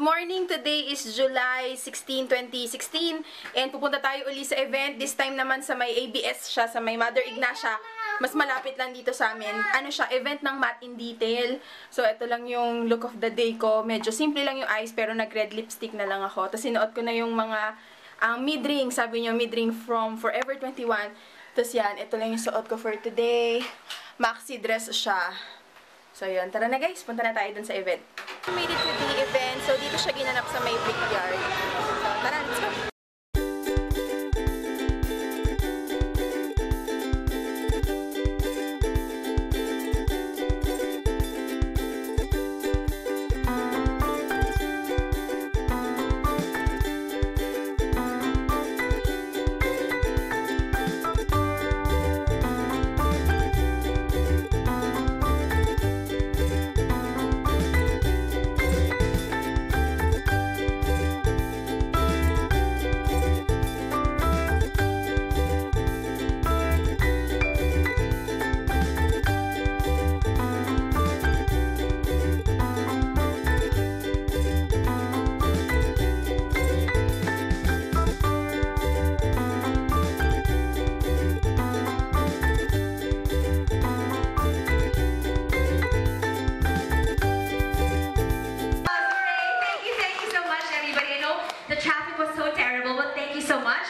morning! Today is July 16, 2016 and pupunta tayo uli sa event. This time naman sa may ABS siya, sa may Mother Ignacia. Mas malapit lang dito sa amin. Ano siya? Event ng Matte in Detail. So, ito lang yung look of the day ko. Medyo simple lang yung eyes pero nag-red lipstick na lang ako. Tapos sinuot ko na yung mga mid-ring. Sabi nyo, mid-ring from Forever 21. Tapos yan, ito lang yung suot ko for today. Maxi dress siya. So, yun. Tara na guys, punta na tayo dun sa event. Made it to the event. So, dito siya ginanap sa may brickyard. So, tara, let's go!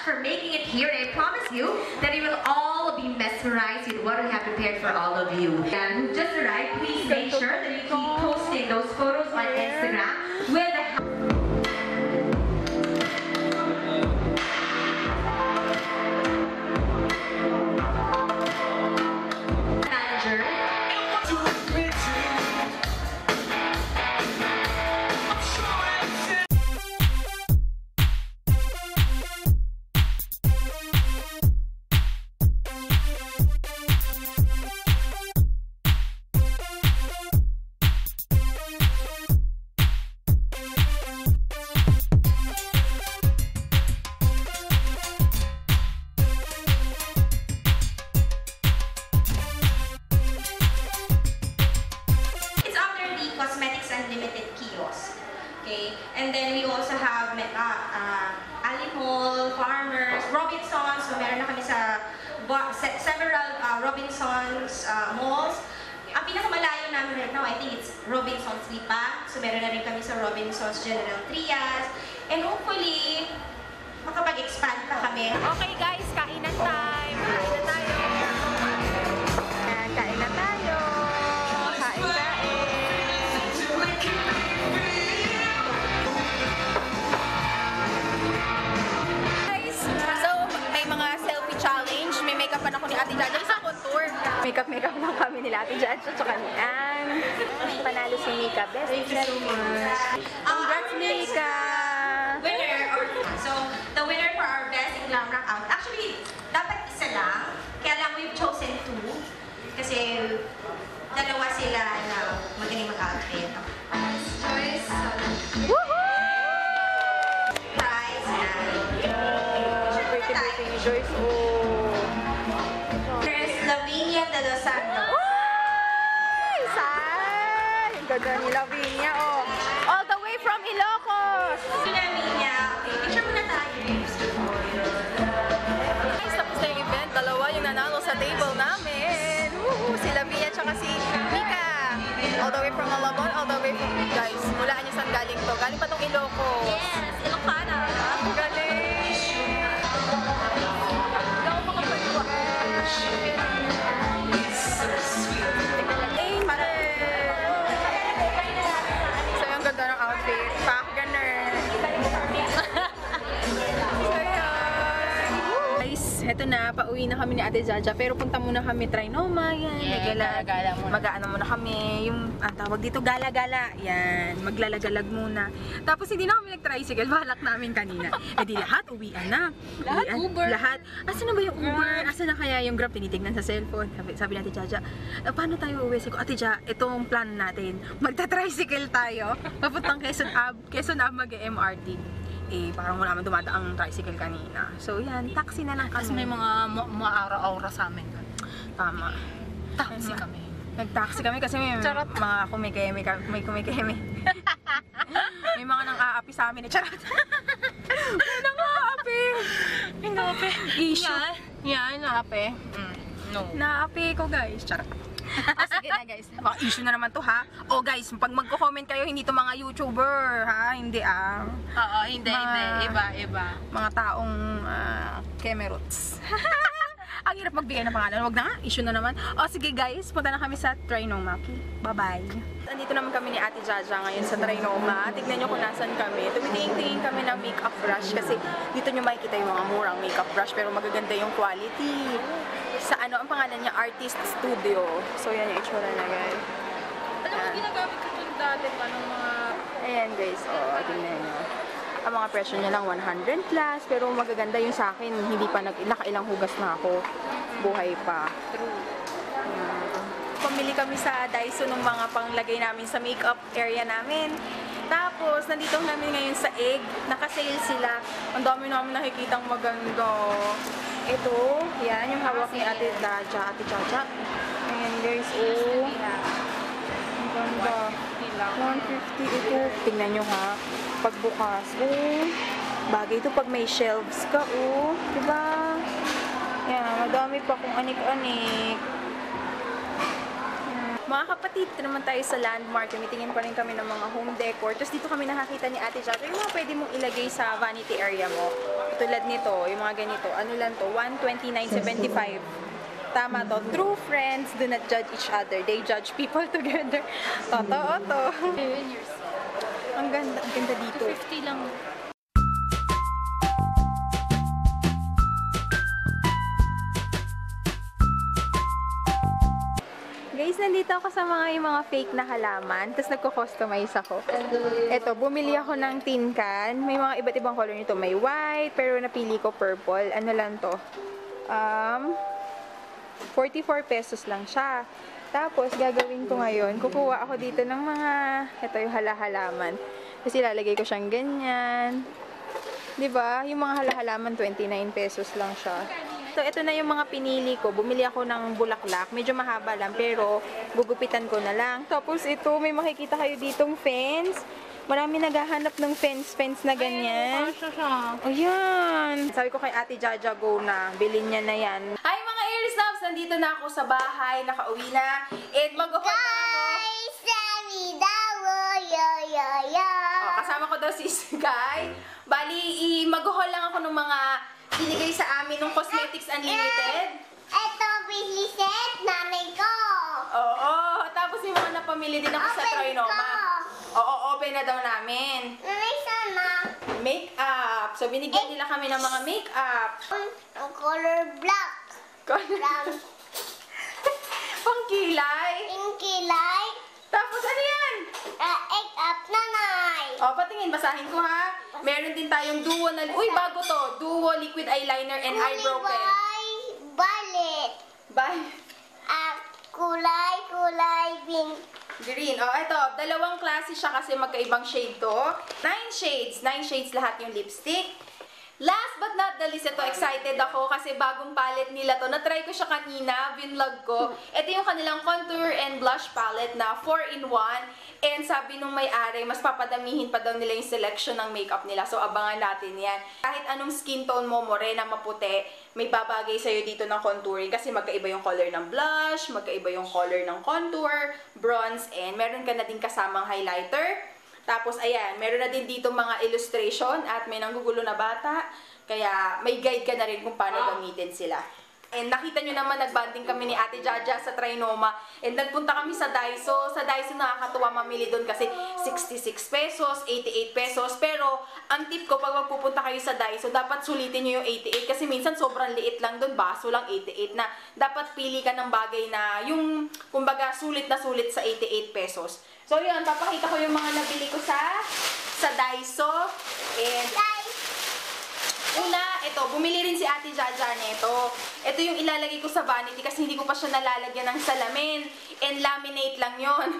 For making it here, and I promise you that you will all be mesmerized with what we have prepared for all of you. And who just arrived, please make sure that you keep posting those photos on Instagram with the manager. Unlimited kiosk. Okay, and then we also have Alimol, Farmers, Robinsons. So meron na kami sa several Robinsons malls. Ang pinakamalayo namin right now, I think it's Robinsons Lipa. So meron na rin kami sa Robinsons General Trias. And hopefully, makapag-expand pa kami. Okay guys, kainan time! Kain na tayo! Kain na tayo! Ako ni Ate Jaja sa contour. Makeup lang kami nila Ate Jaja at saka ni Ann. Panalo si Mika. Best. Thank you so much. Congrats, Mika! So, the winner for our best in glam rock out. Actually, dapat isa lang. Kaya lang we've chosen two. Kasi dalawa sila na magaling mag-outfit. Joyce. Woohoo! Prize na. Pretty Joyce. Lavinia de Los Santos. Ang ganda ni Lavinia, oh. All the way from Ilocos. Lavinia, okay. Picture muna tayo. Guys, tapos na yung event. Dalawa yung nanalo sa table namin. Si Lavinia tsaka si Mika. All the way from Malabon, all the way from... Guys, mulaan nyo saan galing to. Galing pa tong Ilocos. Yes, Ilocana. Ang galing. Ito na, pauwi na kami ni Ate Jaja. Pero punta muna kami Trinoma. Yan, gala-gala muna. Mag-ano muna kami. Yung, tawag dito, gala-gala. Yan, maglalaгаlag muna. Tapos hindi na kami nag-tricycle. Balak namin kanina. Eh di lahat, uwian na. Lahat Uber. Lahat. Asa na ba yung Uber? Asa na kaya yung Grab? Tinitignan sa cellphone. Sabi ni Ate Jaja, paano tayo uwi? Sabi ko, Ate Jaja, itong plan natin. Magta-tricycle tayo. Papuntang Quezon Ave mag-MRT. Eh, parang wala naman dumadaang tricycle kanina. So, yan. Taxi na lang kami. Kasi may mga maara-aura sa amin. Tama. Taxi kami. Nag-taxi kami kasi may mga kumikeme. May mga nang-aapi sa amin. Charot. May nang-aapi. Inape. Issue. Yan, inape. No. Naapi ko, guys. Charot. Sige na, guys. Baka issue na naman to, ha? O, guys, pag magko-comment kayo, hindi to mga YouTuber, ha? Hindi, Oo, hindi. Iba. mga taong kemerots. Ang hirap magbigay ng pangalan. Wag na nga, issue na naman. O, sige, guys. Punta na kami sa Trinoma. Okay? Bye-bye. Nandito naman kami ni Ate Jaja ngayon sa Trinoma. Tignan nyo kung nasan kami. Tumitingin kami ng makeup brush kasi dito nyo makikita yung mga murang makeup brush pero magaganda yung quality. Sa ano, ang pangalan niya, Artist Studio. So, yan yung itsura niya, guys. Alam mo, ginagamit ko ito dati pa ng mga... Ayan, guys. O, tingnan nyo. Ang mga presyo niya lang 100 plus, pero magaganda yung sa akin. Hindi pa nakailang hugas na ako. Buhay pa. True. Pamili kami sa Daiso ng mga panglagay namin sa makeup area namin. Tapos, nandito namin ngayon sa Egg. Naka-sale sila. Ang dami namin nakikitang maganda. Ito, yan, yung hawak ni Ate Jaja. Ayan, guys, oh. Ang ganda. 150 ito. Tingnan nyo, ha. Pagbukas, oh. Bagay ito pag may shelves ka, oh. Diba? Yan, madami pa kung anik-anik. Mga kapatid, ito naman tayo sa Landmark. Tumitingin pa rin kami ng mga home decor. Tapos dito kami nakakita ni Ate Jaja yung mga pwede mong ilagay sa vanity area mo. Tulad nito, yung mga ganito. Ano lang to? 129.75. Tama to. True friends do not judge each other. They judge people together. Totoo to. Ang ganda dito. 50 lang. Guys, nandito ako sa yung mga fake na halaman. Tapos nagko-customize ako. Eto, bumili ako ng tin can. May mga iba't ibang color nito. May white, pero napili ko purple. Ano lang to? 44 pesos lang siya. Tapos, gagawin ko ngayon, kukuha ako dito ng mga, ito yung halaman. Kasi lalagay ko siyang ganyan. 'Di ba? Yung mga halaman 29 pesos lang siya. So, ito na yung mga pinili ko. Bumili ako ng bulaklak. Medyo mahaba lang, pero gugupitan ko na lang. Tapos, ito, may makikita kayo ditong fence. Marami naghahanap ng fence na ganyan. Ayan. Sabi ko kay Ate Jaja, go na. Bilhin niya na yan. Hi mga Air Snobs! Nandito na ako sa bahay. Nakauwi na. And mag-haul na ako. Kasama ko daw si Sky. Bali, mag-haul lang ako ng mga binigay sa amin ng Cosmetics Unlimited. Ito, biliset, nanay ko. Oo. Tapos yung mga napamili din ako sa Trinoma. Oo, open na daw namin. Nanay, sana. Makeup. So, binigyan nila kami ng mga makeup. Ang color black. Lang. Pangkilay. Yung kilay. Tapos, ano yan? Egg up, nanay. O, patingin, basahin ko ha. Meron din tayong duo na... Uy, bago to. Duo liquid eyeliner and eyebrow pen. Ballet. Bye. Kulay pink. Green. O, ito. Dalawang klase siya kasi magkaibang shade to. 9 shades. 9 shades lahat yung lipstick. Last but not the least, ito, excited ako kasi bagong palette nila to. Na-try ko siya kanina, binlog ko. Ito yung kanilang contour and blush palette na 4-in-1. And sabi nung may-ari, mas papadamihin pa daw nila yung selection ng makeup nila. So, abangan natin yan. Kahit anong skin tone mo, morena, maputi, may babagay sa'yo dito ng contouring. Kasi magkaiba yung color ng blush, magkaiba yung color ng contour, bronze, and meron ka na din kasamang highlighter. Tapos, ayan, meron na din dito mga illustration at may nanggugulo na bata. Kaya, may guide ka na rin kung paano gamitin sila. And nakita nyo naman, nagbanding kami ni Ate Jaja sa Trinoma. And nagpunta kami sa Daiso. Sa Daiso nakakatuwa mamili doon kasi 66 pesos, 88 pesos. Pero, ang tip ko, pag magpupunta kayo sa Daiso, dapat sulitin nyo yung 88. Kasi minsan sobrang liit lang doon, baso lang 88 na. Dapat pili ka ng bagay na yung, kumbaga, sulit na sulit sa 88 pesos. So yun, papakita ko yung mga nabili ko sa Daiso. And una, ito, bumili rin si Ate Jaja nito. Ito yung ilalagay ko sa vanity kasi hindi ko pa siya nalalagyan ng salamin. And laminate lang yon.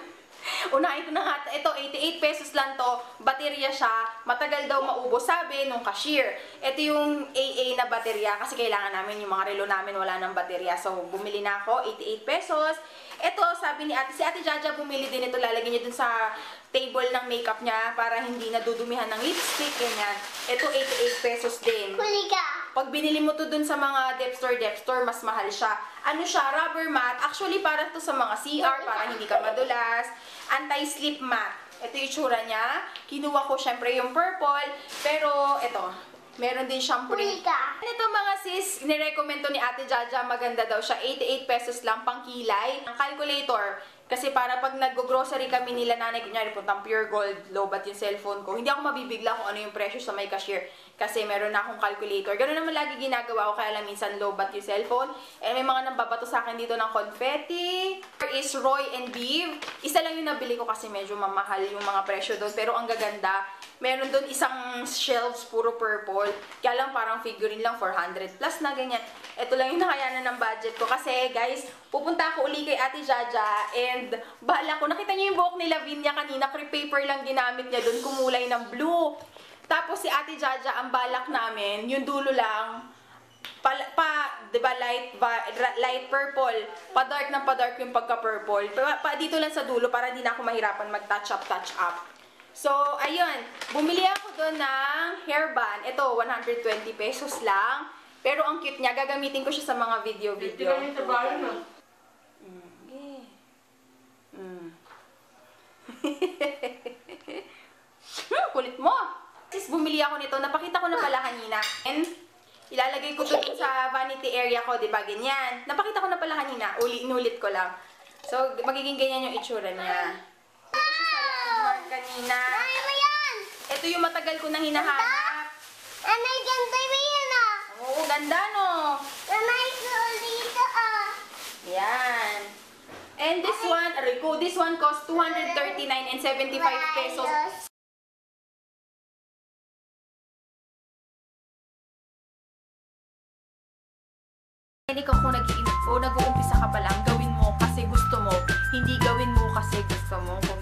Unahin ko na nga, ito 88 pesos lang to, baterya siya, matagal daw maubos, sabi nung cashier. Ito yung AA na baterya kasi kailangan namin, yung mga relo namin wala ng baterya. So, bumili na ako, 88 pesos. Ito, sabi ni ate, si ate Jaja bumili din ito, lalagyan niya dun sa table ng makeup niya para hindi nadudumihan ng lipstick, ganyan. Ito, 88 pesos din. Huli ka. Pag binili mo to dun sa mga dep store, mas mahal siya. Ano siya? Rubber mat. Actually, para to sa mga CR, para hindi ka madulas. Anti-slip mat. Ito yung itsura niya. Kinuha ko syempre yung purple. Pero, ito. Meron din shampoo rin. Huli ka. Ito mga sis, nirecommend to ni Ate Jaja. Maganda daw siya. 88 pesos lang, pang kilay. Ang calculator. Kasi para pag nag-grocery kami nila nanay, kunyari puntang Pure Gold, lobat yung cellphone ko, hindi ako mabibigla kung ano yung presyo sa may cashier. Kasi meron na akong calculator. Ganun naman lagi ginagawa ko, kaya lang minsan lobat yung cellphone. Eh, may mga nambabato sa akin dito ng confetti. There is Roy and Beef. Isa lang yung nabili ko kasi medyo mamahal yung mga presyo doon. Pero ang gaganda. Meron doon isang shelves, puro purple. Kaya lang parang figurine lang, 400 plus na ganyan. Ito lang yung nakayanan ng budget ko. Kasi guys, pupunta ako uli kay Ate Jaja. And bahala ko, nakita niyo yung buhok ni Lavinia kanina, crepe paper lang ginamit niya doon, kumulay ng blue. Tapos si Ate Jaja, ang balak namin, yung dulo lang, diba, light purple, pa-dark ng pa-dark yung pagka-purple. Dito lang sa dulo para di na ako mahirapan mag-touch up. So, ayun, bumili ako doon ng hairband. Ito, 120 pesos lang. Pero ang cute niya, gagamitin ko siya sa mga video. Kulit mo! Sis, bumili ako nito. Napakita ko na pala kanina. And, ilalagay ko to sa vanity area ko, diba? Ganyan. Napakita ko na pala kanina. Inulit ko lang. So, magiging ganyan yung itsura niya. Ito siya sa landmark kanina. Ay mo yan. Ito yung matagal ko nang hinahanap. Anay, ganda mo yan ah. Oo, ganda no? Anay, dito ah. Yan. And this one cost 239 and 75 pesos. Hindi ka kung nag-uumpisa ka pa lang, gawin mo kasi gusto mo. Hindi gawin mo kasi gusto mo. Kung